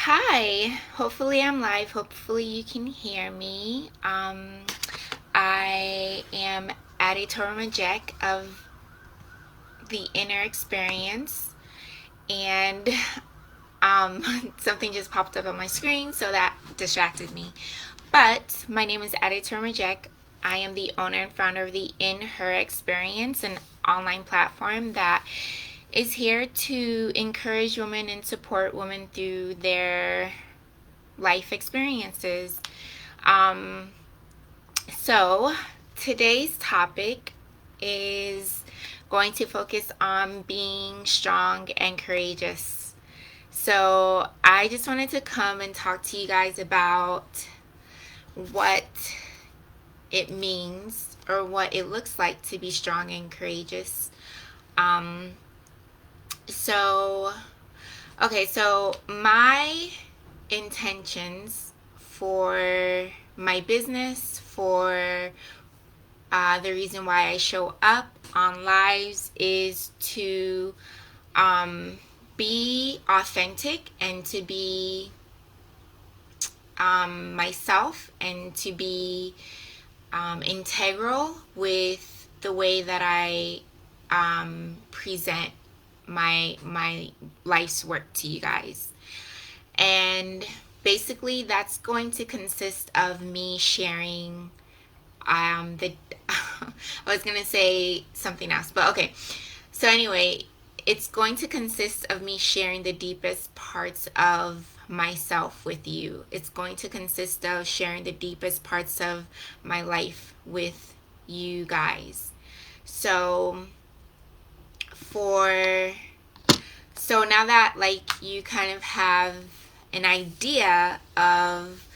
Hi, hopefully I'm live. Hopefully you can hear me. I am Addie Jack of The Inner Experience, and something just popped up on my screen, so that distracted me. But my name is Addie Jack. I am the owner and founder of The Experience, an online platform that is here to encourage women and support women through their life experiences. Um, so today's topic is going to focus on being strong and courageous. So I just wanted to come and talk to you guys about what it means or what it looks like to be strong and courageous. Um, so, okay, so my intentions for my business, for the reason why I show up on lives is to be authentic and to be myself and to be integral with the way that I present my life's work to you guys. And basically that's going to consist of me sharing the I was gonna say something else, but okay. So anyway, it's going to consist of me sharing the deepest parts of myself with you. It's going to consist of sharing the deepest parts of my life with you guys. So for so now that like you kind of have an idea of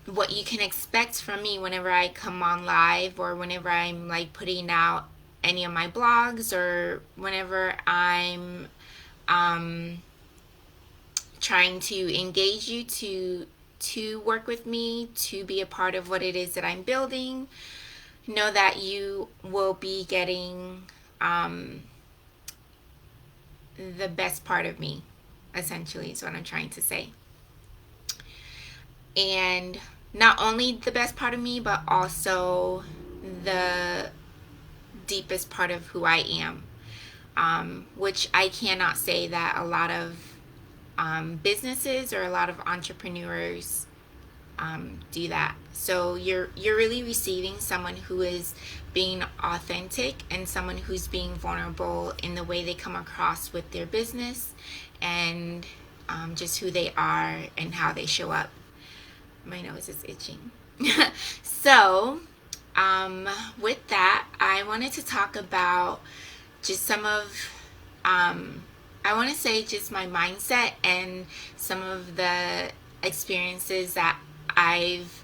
what you can expect from me whenever I come on live, or whenever I'm like putting out any of my blogs, or whenever I'm trying to engage you to work with me, to be a part of what it is that I'm building, know that you will be getting the best part of me, essentially, is what I'm trying to say. And not only the best part of me, but also the deepest part of who I am, which I cannot say that a lot of businesses or a lot of entrepreneurs do that. So you're really receiving someone who is being authentic and someone who's being vulnerable in the way they come across with their business, and just who they are and how they show up. My nose is itching. So with that, I wanted to talk about just some of I want to say just my mindset and some of the experiences that I've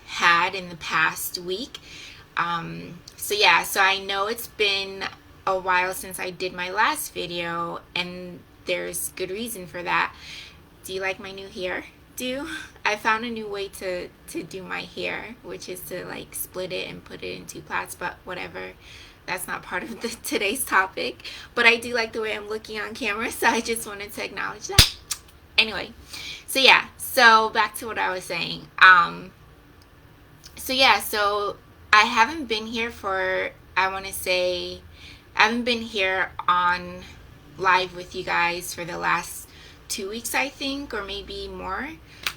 had in the past week. So I know it's been a while since I did my last video, and there's good reason for that. Do you like my new hair? I found a new way to do my hair, which is to like split it and put it in two plaits, but whatever. That's not part of today's topic. But I do like the way I'm looking on camera, so I just wanted to acknowledge that. Anyway, so back to what I was saying. So I haven't been here for, I want to say, I haven't been here on live with you guys for the last 2 weeks, I think, or maybe more.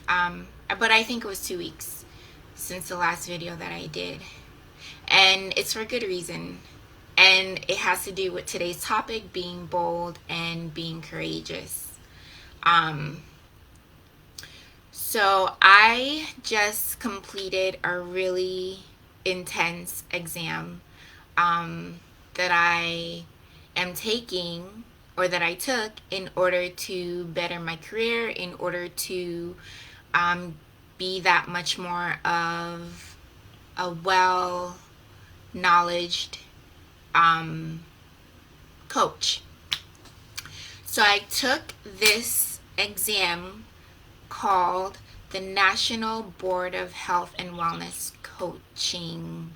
But I think it was 2 weeks since the last video that I did. And it's for good reason. And it has to do with today's topic, being bold and being courageous. So I just completed a really intense exam that I am taking, or that I took, in order to better my career, in order to be that much more of a well-knowledged coach. So I took this exam called the National Board of Health and Wellness Coaching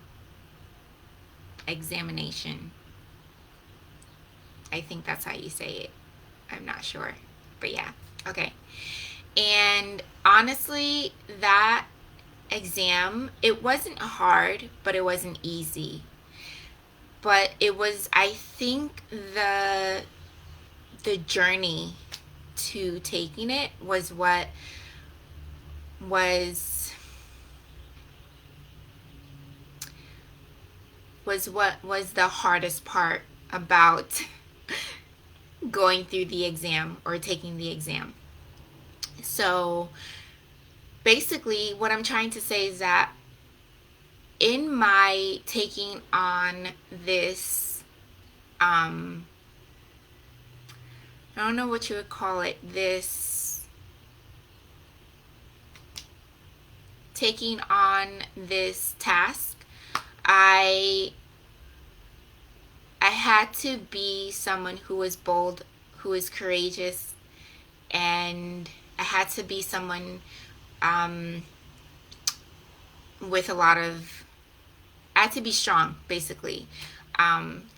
Examination. I think that's how you say it. I'm not sure. But yeah. Okay. And honestly, that exam, it wasn't hard, but it wasn't easy. But it was, I think, the journey to taking it was what was was the hardest part about going through the exam or taking the exam. So basically, what I'm trying to say is that in my taking on this, I don't know what you would call it, this taking on this task, I had to be someone who was bold, who was courageous, and I had to be someone with a lot of, I had to be strong, basically,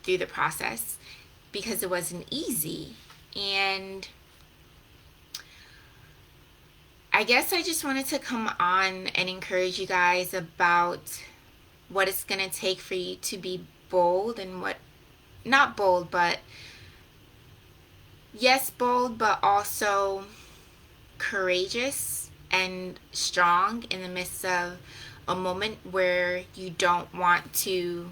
through the process because it wasn't easy. And I guess I just wanted to come on and encourage you guys about what it's going to take for you to be bold and what, not bold, but yes, bold, but also courageous and strong in the midst of a moment where you don't want to,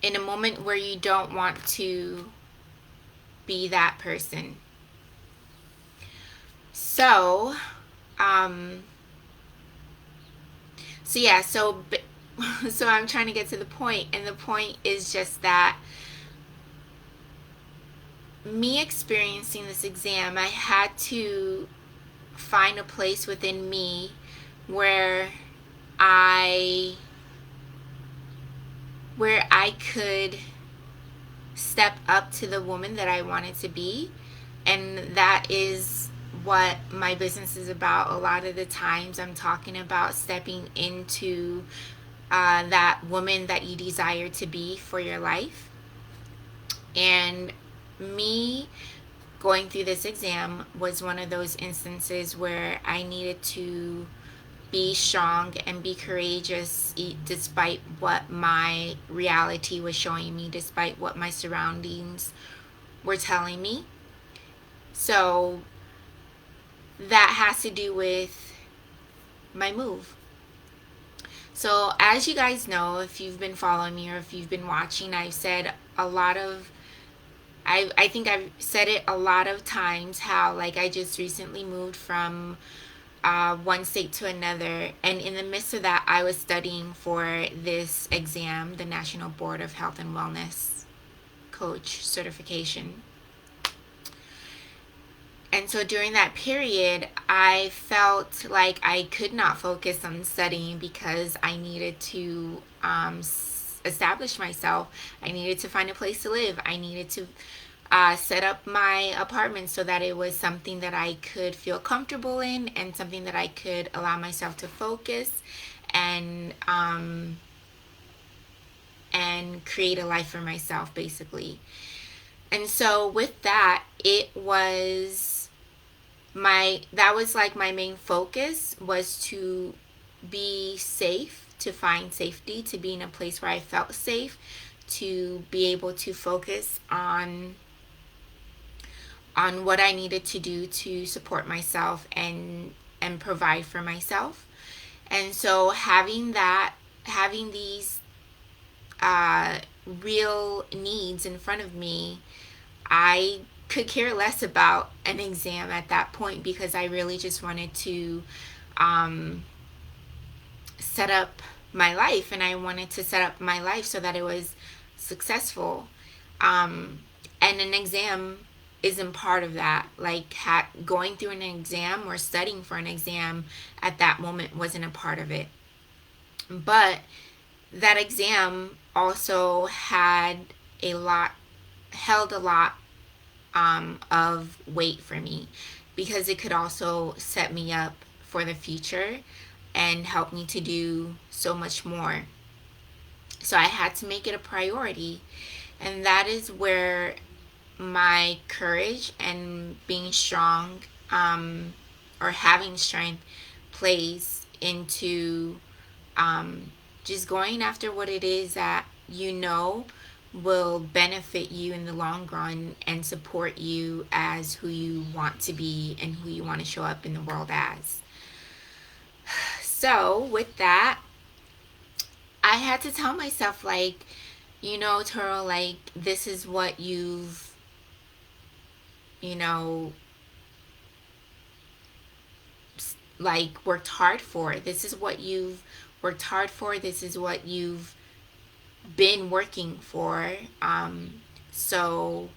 in a moment where you don't want to be that person. So, so yeah, so I'm trying to get to the point, and the point is just that me experiencing this exam, I had to find a place within me where I could step up to the woman that I wanted to be. And that is what my business is about. A lot of the times I'm talking about stepping into that woman that you desire to be for your life. And me going through this exam was one of those instances where I needed to be strong and be courageous despite what my reality was showing me, despite what my surroundings were telling me. So that has to do with my move. So as you guys know, if you've been following me or if you've been watching, I've said a lot of, I think I've said it a lot of times, how like I just recently moved from one state to another, and in the midst of that I was studying for this exam, the National Board of Health and Wellness Coach certification. And so during that period, I felt like I could not focus on studying because I needed to establish myself. I needed to find a place to live. I needed to set up my apartment so that it was something that I could feel comfortable in and something that I could allow myself to focus and create a life for myself, basically. And so with that, that was like my main focus, was to be safe, to find safety, to be in a place where I felt safe, to be able to focus on what I needed to do to support myself and provide for myself. And so having these real needs in front of me, I could care less about an exam at that point because I really just wanted to set up my life, and I wanted to set up my life so that it was successful. And an exam isn't part of that. Like going through an exam or studying for an exam at that moment wasn't a part of it. But that exam also held a lot of weight for me, because it could also set me up for the future and help me to do so much more. So I had to make it a priority, and that is where my courage and being strong, or having strength, plays into just going after what it is that you know will benefit you in the long run and support you as who you want to be and who you want to show up in the world as. So, with that, I had to tell myself, like, Toro, like, this is what you've, you know, like, worked hard for. This is what you've worked hard for. This is what you've been working for. So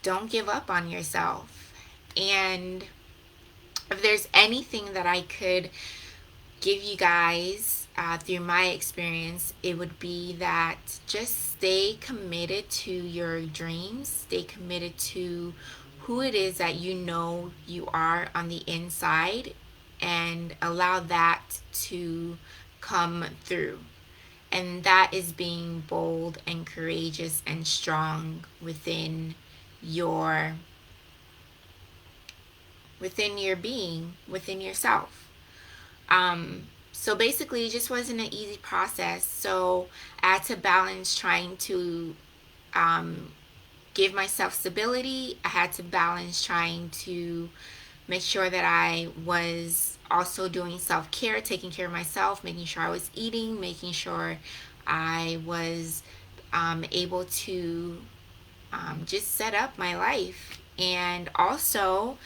don't give up on yourself. And if there's anything that I could give you guys through my experience, it would be that just stay committed to your dreams, stay committed to who it is that you are on the inside, and allow that to come through. And that is being bold and courageous and strong within your being, within yourself. So basically, it just wasn't an easy process. So I had to balance trying to give myself stability. I had to balance trying to make sure that I was also doing self-care, taking care of myself, making sure I was eating, making sure I was able to just set up my life, and also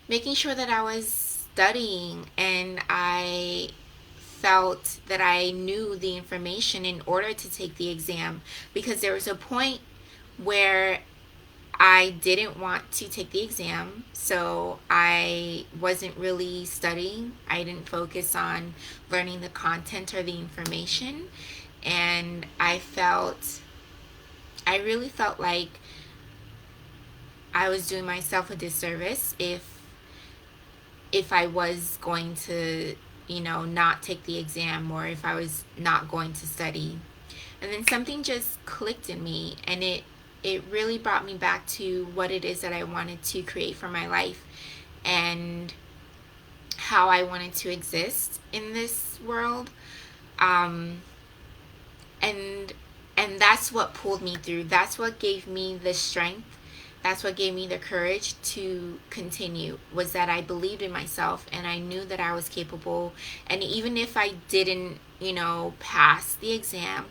making sure that I was studying and I felt that I knew the information in order to take the exam, because there was a point where I didn't want to take the exam, so I wasn't really studying. I didn't focus on learning the content or the information, and I really felt like I was doing myself a disservice if I was going to, not take the exam, or if I was not going to study. And then something just clicked in me, and it really brought me back to what it is that I wanted to create for my life and how I wanted to exist in this world. And that's what pulled me through. That's what gave me the strength. That's what gave me the courage to continue, was that I believed in myself and I knew that I was capable. And even if I didn't, pass the exam,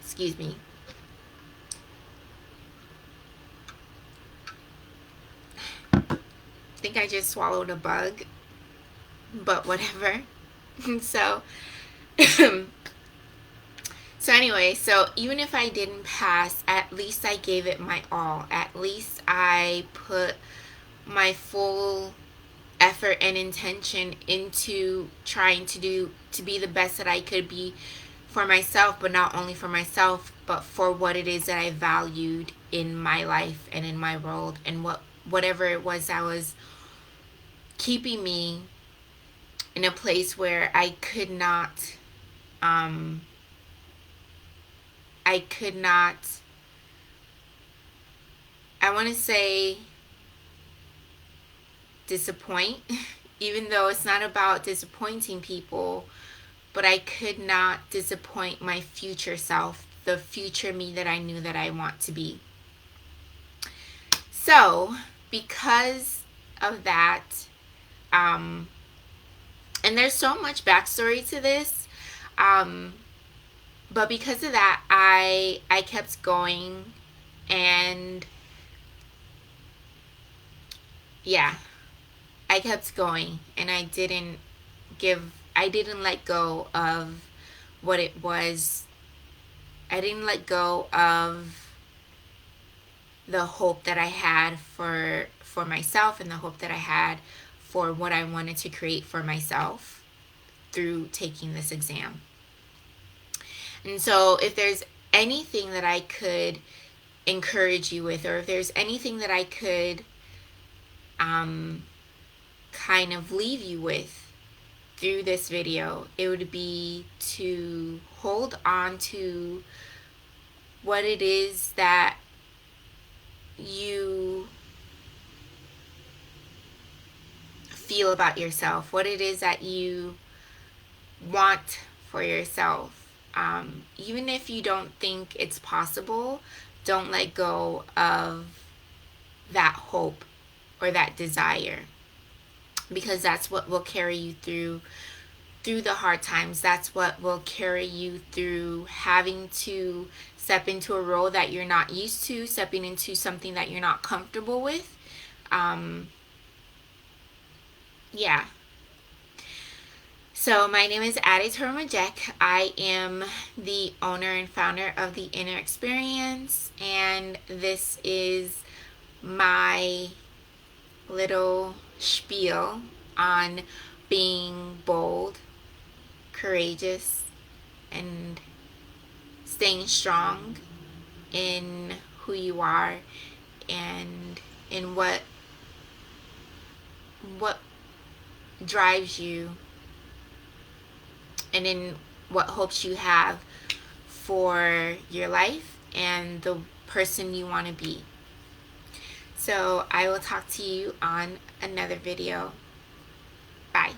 excuse me, I think I just swallowed a bug, but whatever. So, so anyway, so even if I didn't pass, at least I gave it my all. At least I put my full effort and intention into trying to be the best that I could be for myself, but not only for myself, but for what it is that I valued in my life and in my world, and whatever it was that was keeping me in a place where I could not I want to say disappoint, even though it's not about disappointing people, but I could not disappoint my future self, the future me that I knew that I want to be. So, because of that, and there's so much backstory to this, but because of that, I kept going, and yeah, I kept going, and I didn't let go of what it was. I didn't let go of the hope that I had for myself, and the hope that I had for what I wanted to create for myself through taking this exam. And so if there's anything that I could encourage you with, or if there's anything that I could kind of leave you with through this video, it would be to hold on to what it is that you feel about yourself, what it is that you want for yourself. Even if you don't think it's possible, don't let go of that hope or that desire, because that's what will carry you through the hard times. That's what will carry you through having to step into a role that you're not used to, stepping into something that you're not comfortable with. Yeah. So my name is Addie Turmajek. I am the owner and founder of The Inner Experience, and this is my little spiel on being bold, courageous, and staying strong in who you are and in what drives you, and in what hopes you have for your life and the person you want to be. So I will talk to you on another video. Bye.